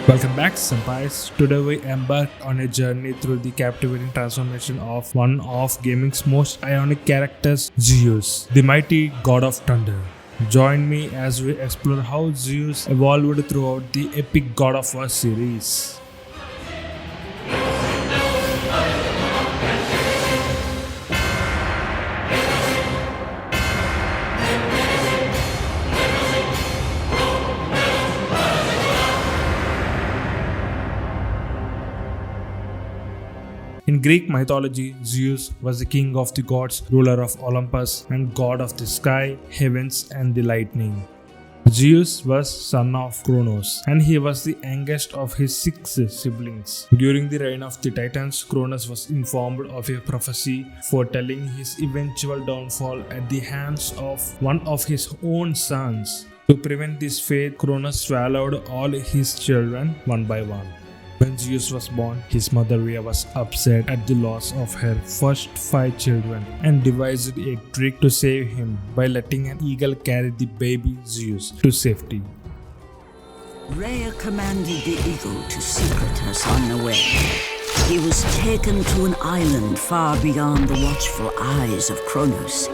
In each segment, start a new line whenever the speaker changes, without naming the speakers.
Welcome back, Senpais. Today we embark on a journey through the captivating transformation of one of gaming's most iconic characters, Zeus, the mighty god of thunder. Join me as we explore how Zeus evolved throughout the epic God of War series. In Greek mythology, Zeus was the king of the gods, ruler of Olympus, and god of the sky, heavens, and the lightning. Zeus was son of Kratos, and he was the youngest of his 6 siblings. During the reign of the Titans, Kratos was informed of a prophecy foretelling his eventual downfall at the hands of one of his own sons. To prevent this fate, Kratos swallowed all his children one by one. When Zeus was born, his mother Rhea was upset at the loss of her first 5 children and devised a trick to save him by letting an eagle carry the baby Zeus to safety.
Rhea commanded the eagle to secret her son away. He was taken to an island far beyond the watchful eyes of Kratos.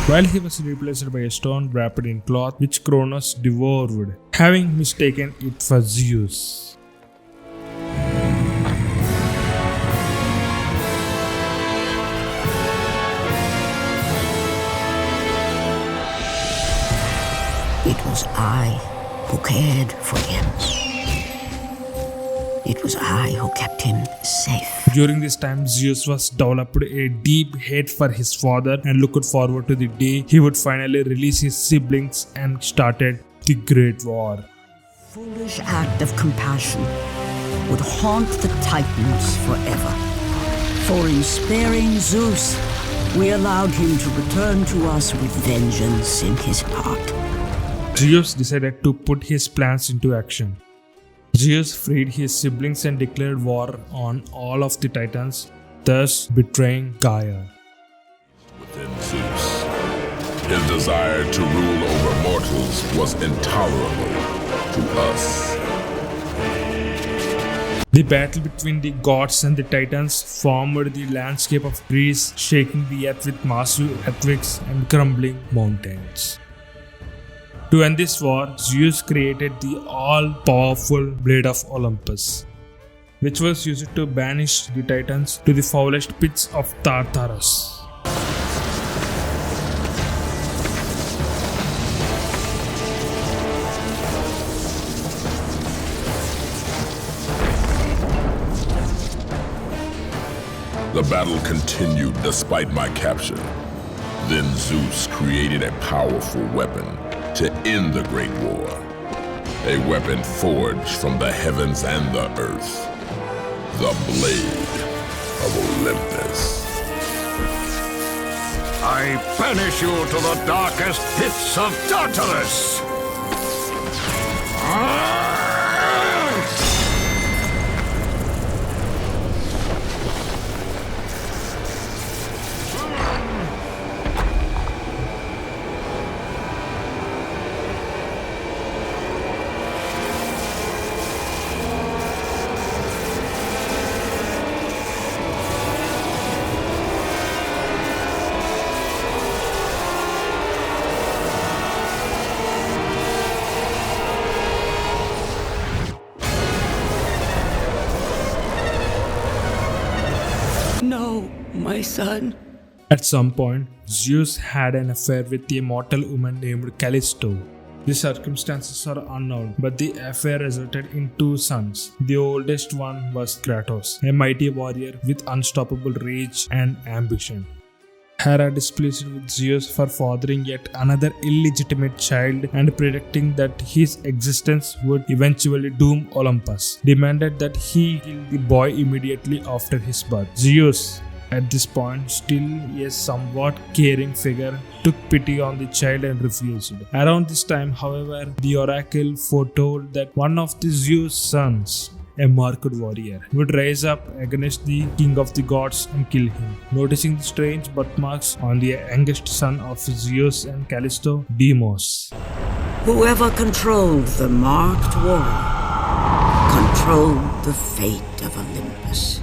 While he was replaced by a stone wrapped in cloth which Kratos devoured, having mistaken it for Zeus.
It was I who cared for him. It was I who kept him safe.
During this time, Zeus was developed a deep hate for his father and looked forward to the day he would finally release his siblings and started the Great War.
Foolish act of compassion would haunt the Titans forever. For in sparing Zeus, we allowed him to return to us with vengeance in his heart.
Zeus decided to put his plans into action. Zeus freed his siblings and declared war on all of the Titans, thus betraying Gaia.
Within Zeus, his desire to rule over mortals was intolerable to us.
The battle between the gods and the Titans formed the landscape of Greece, shaking the earth with massive earthquakes and crumbling mountains. To end this war, Zeus created the all-powerful Blade of Olympus, which was used to banish the Titans to the foulest pits of Tartarus.
The battle continued despite my capture. Then Zeus created a powerful weapon to end the Great War. A weapon forged from the heavens and the earth. The Blade of Olympus.
I banish you to the darkest pits of Tartarus!
No, my son.
At some point, Zeus had an affair with the immortal woman named Callisto. The circumstances are unknown, but the affair resulted in 2 sons. The oldest one was Kratos, a mighty warrior with unstoppable rage and ambition. Hera, displeased with Zeus for fathering yet another illegitimate child and predicting that his existence would eventually doom Olympus, demanded that he kill the boy immediately after his birth. Zeus, at this point, still a somewhat caring figure, took pity on the child and refused. Around this time, however, the oracle foretold that one of the Zeus' sons, a marked warrior, would rise up against the king of the gods and kill him. Noticing the strange birthmarks on the youngest son of Zeus and Callisto, Deimos.
Whoever controlled the marked warrior controlled the fate of Olympus.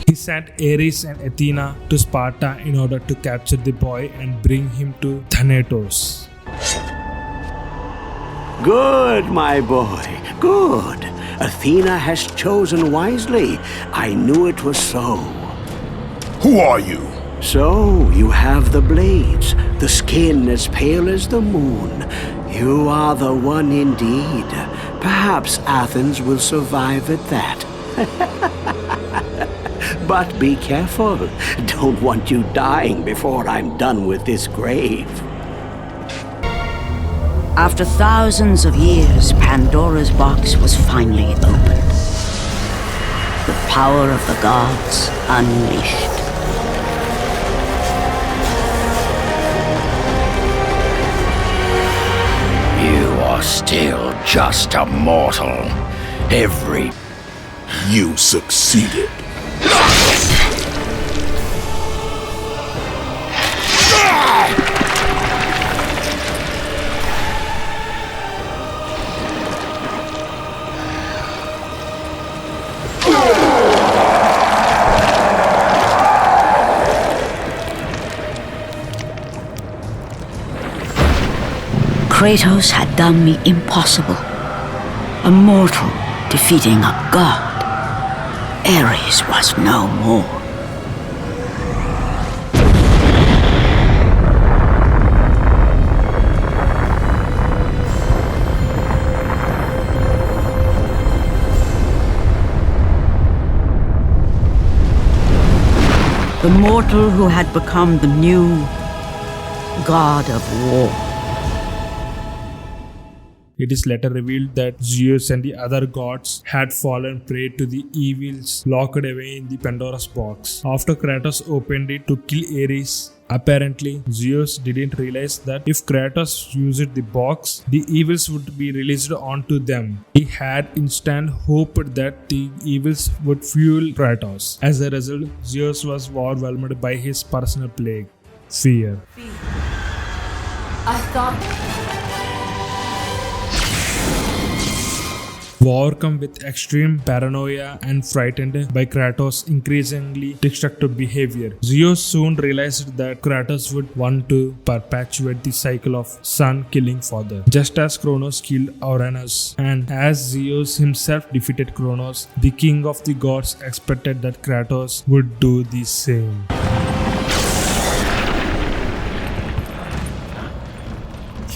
He sent Ares and Athena to Sparta in order to capture the boy and bring him to Thanatos.
Good, my boy, good. Athena has chosen wisely. I knew it was so.
Who are you?
So, you have the blades, the skin as pale as the moon. You are the one indeed. Perhaps Athens will survive at that. But be careful. Don't want you dying before I'm done with this grave.
After thousands of years, Pandora's box was finally opened. The power of the gods unleashed.
You are still just a mortal.
You succeeded.
Kratos had done the impossible. A mortal defeating a god. Ares was no more. The mortal who had become the new god of war.
It is later revealed that Zeus and the other gods had fallen prey to the evils locked away in the Pandora's box. After Kratos opened it to kill Ares, apparently Zeus didn't realize that if Kratos used the box, the evils would be released onto them. He had instant hope that the evils would fuel Kratos. As a result, Zeus was overwhelmed by his personal plague, fear.
I thought...
Overcome with extreme paranoia and frightened by Kratos' increasingly destructive behavior, Zeus soon realized that Kratos would want to perpetuate the cycle of son killing father, just as Kronos killed Uranus. And as Zeus himself defeated Kronos, the king of the gods expected that Kratos would do the same.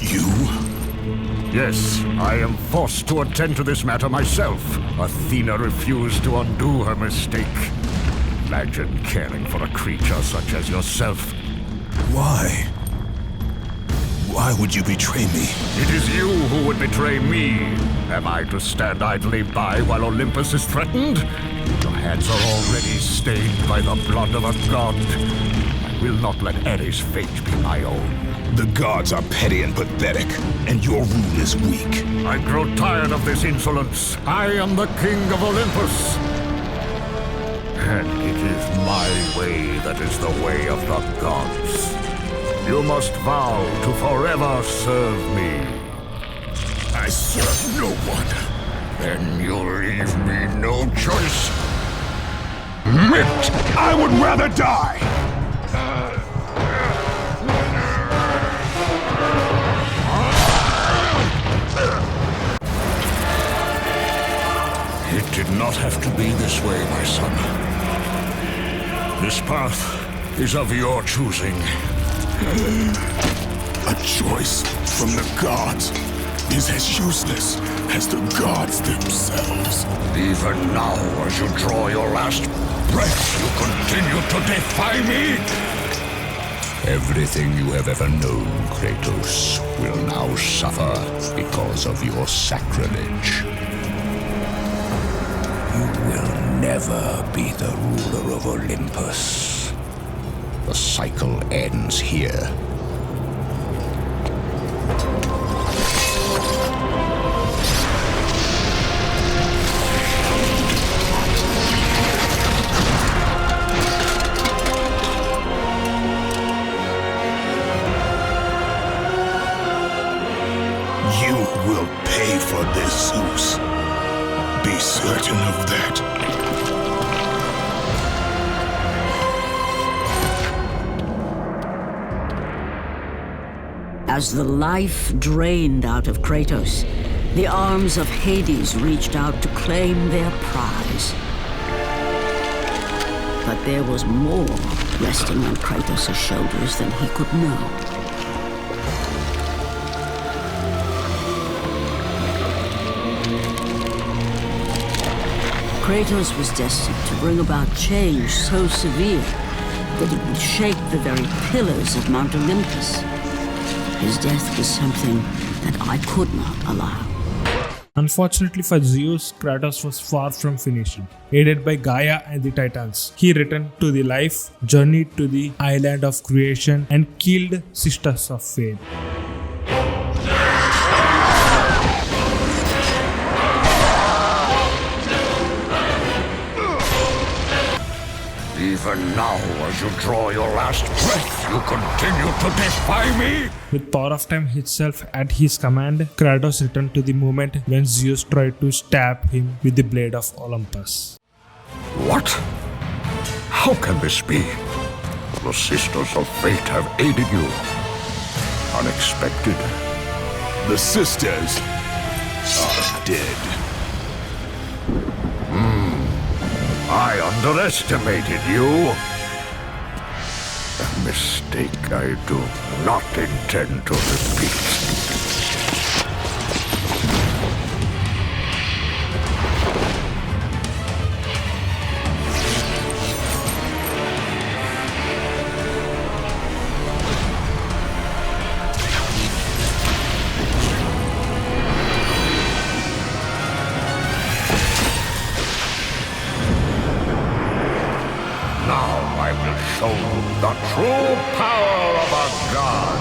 You?
Yes, I am forced to attend to this matter myself. Athena refused to undo her mistake. Imagine caring for a creature such as yourself.
Why? Why would you betray me?
It is you who would betray me. Am I to stand idly by while Olympus is threatened? Your hands are already stained by the blood of a god. I will not let Ares' fate be my own.
The gods are petty and pathetic, and your rule is weak.
I grow tired of this insolence. I am the king of Olympus. And it is my way that is the way of the gods. You must vow to forever serve me.
I serve no one.
Then you'll leave me no choice.
Mint! I would rather die!
It did not have to be this way, my son. This path is of your choosing.
A choice from the gods is as useless as the gods themselves.
Even now, as you draw your last breath, you continue to defy me? Everything you have ever known, Kratos, will now suffer because of your sacrilege. You will never be the ruler of Olympus. The cycle ends here.
You will pay for this, Zeus. Be certain of that.
As the life drained out of Kratos, the arms of Hades reached out to claim their prize. But there was more resting on Kratos' shoulders than he could know. Kratos was destined to bring about change so severe that it would shake the very pillars of Mount Olympus. His death was something that I could not allow.
Unfortunately for Zeus, Kratos was far from finishing. Aided by Gaia and the Titans, he returned to the life, journeyed to the island of creation, and killed Sisters of Fate.
Even now, as you draw your last breath, you continue to defy me?
With power of time itself at his command, Kratos returned to the moment when Zeus tried to stab him with the blade of Olympus.
What? How can this be? The Sisters of Fate have aided you. Unexpected.
The sisters are dead.
I underestimated you. A mistake I do not intend to repeat. Now I will show you the true power of a god.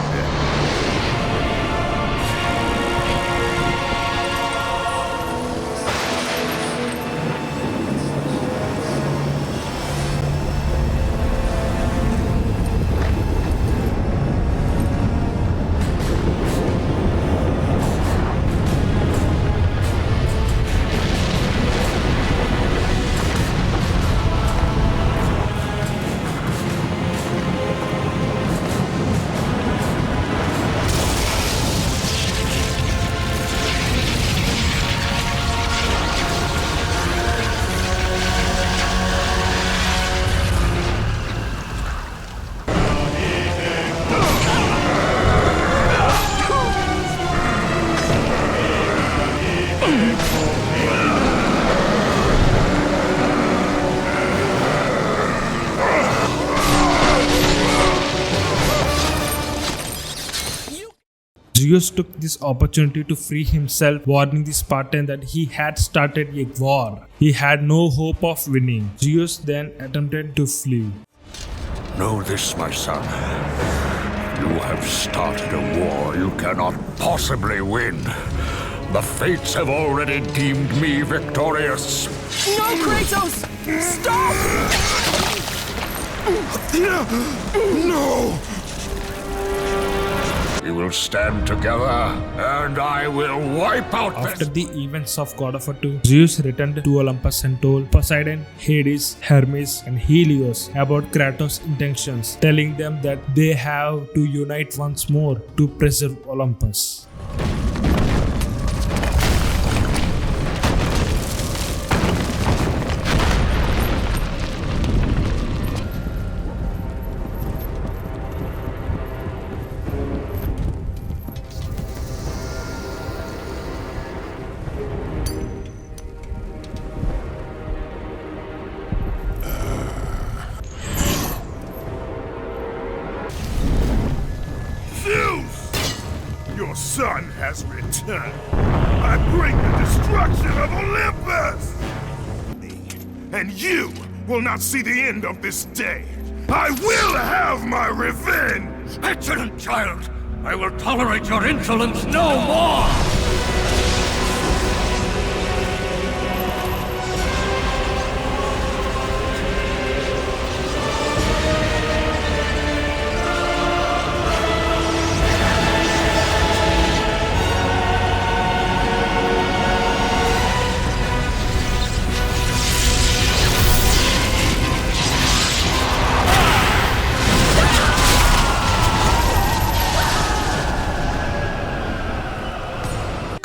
Zeus took this opportunity to free himself, warning the Spartan that he had started a war. He had no hope of winning. Zeus then attempted to flee.
Know this, my son. You have started a war you cannot possibly win. The fates have already deemed me victorious.
No, Kratos! Stop!
No!
We will stand together, and I will wipe out
After
this.
the events of God of War 2, Zeus returned to Olympus and told Poseidon, Hades, Hermes, and Helios about Kratos' intentions, telling them that they have to unite once more to preserve Olympus.
son has returned. I bring the destruction of Olympus! And you will not see the end of this day. I will have my revenge!
Petulant child! I will tolerate your insolence no more!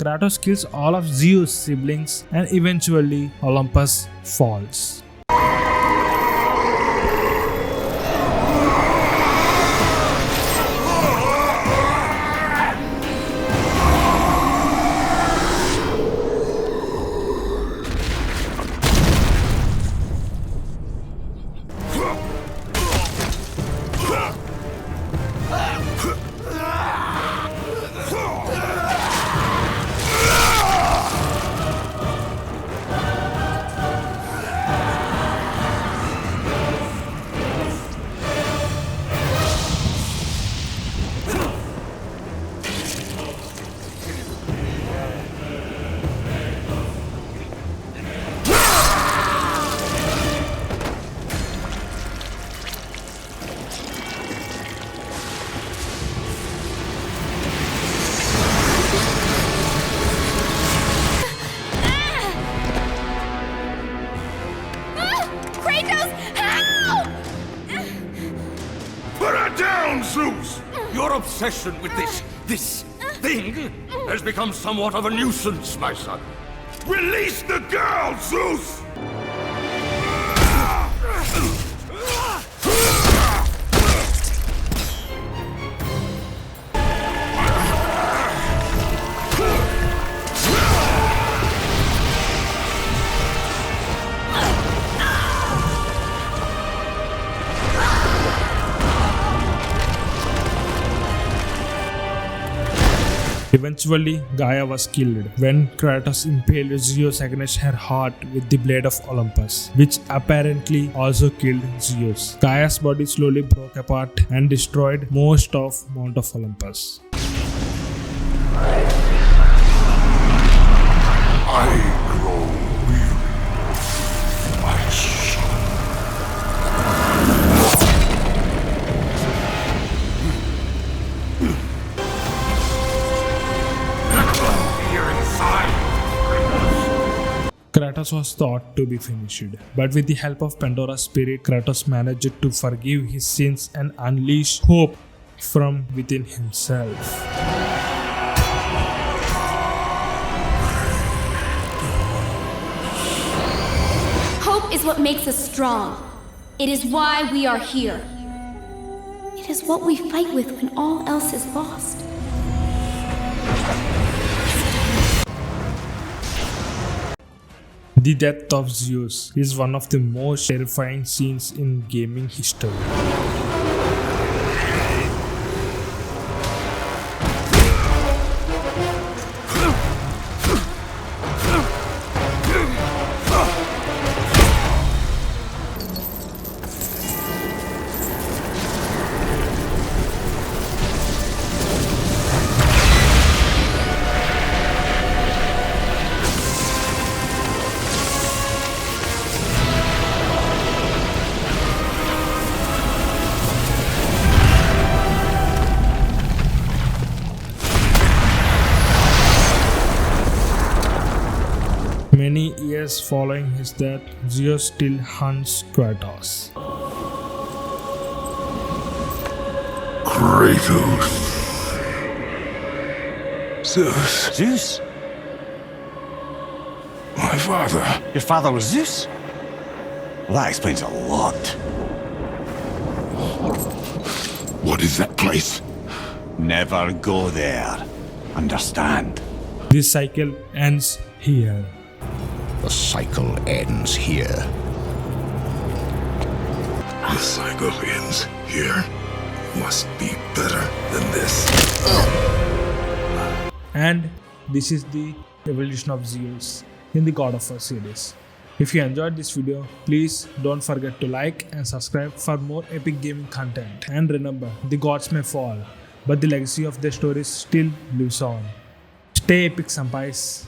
Kratos kills all of Zeus' siblings and eventually Olympus falls.
Kratos, help!
Put her down, Zeus!
Your obsession with this thing has become somewhat of a nuisance, my son.
Release the girl, Zeus!
Eventually, Gaia was killed when Kratos impaled Zeus against her heart with the blade of Olympus, which apparently also killed Zeus. Gaia's body slowly broke apart and destroyed most of Mount of Olympus.
I grow weary. I
Kratos was thought to be finished, but with the help of Pandora's spirit, Kratos managed to forgive his sins and unleash hope from within himself.
Hope is what makes us strong. It is why we are here. It is what we fight with when all else is lost.
The death of Zeus is one of the most terrifying scenes in gaming history. Many years following his death, Zeus still hunts Kratos.
Kratos. Zeus,
Zeus?
my father.
Your father was Zeus? Well, that explains a lot.
What is that place?
Never go there. Understand?
This cycle ends here.
The cycle ends here.
The cycle ends here. Must be better than this.
And this is the evolution of Zeus in the God of War series. If you enjoyed this video, please don't forget to like and subscribe for more epic gaming content. And remember, the gods may fall, but the legacy of their stories still lives on. Stay epic, senpais.